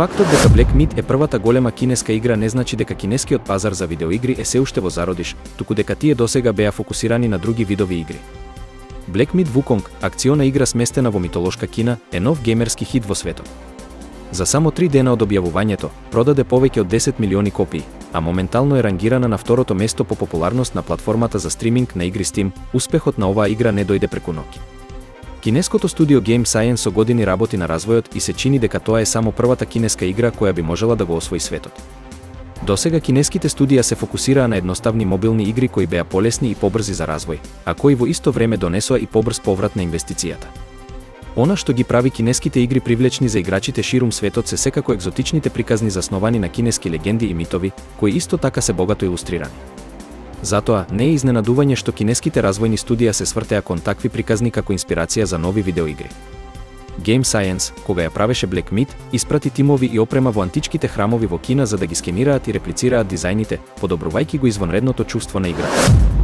Фактот дека Black Myth е првата голема кинеска игра не значи дека кинескиот пазар за видеоигри е се уште во зародиш, туку дека тие досега беа фокусирани на други видови игри. Black Myth Wukong, акциона игра сместена во митолошка Кина, е нов геймерски хит во светот. За само 3 дена од објавувањето, продаде повеќе од 10 милиони копии, а моментално е рангирана на второто место по популарност на платформата за стриминг на игри Steam. Успехот на оваа игра не дојде преку ноќ. Кинеското студио Game Science со години работи на развојот и се чини дека тоа е само првата кинеска игра која би можела да го освои светот. Досега кинеските студија се фокусираа на едноставни мобилни игри кои беа полесни и побрзи за развој, а кои во исто време донесоа и побрз поврат на инвестицијата. Она што ги прави кинеските игри привлечни за играчите ширум светот се секако екзотичните приказни засновани на кинески легенди и митови, кои исто така се богато илустрирани. Затоа, не е изненадување што кинеските развојни студија се свртеа кон такви приказни како инспирација за нови видеоигри. Game Science, кога ја правеше Black Myth, испрати тимови и опрема во античките храмови во Кина за да ги скенираат и реплицираат дизајните, подобрувајќи го извонредното чувство на играта.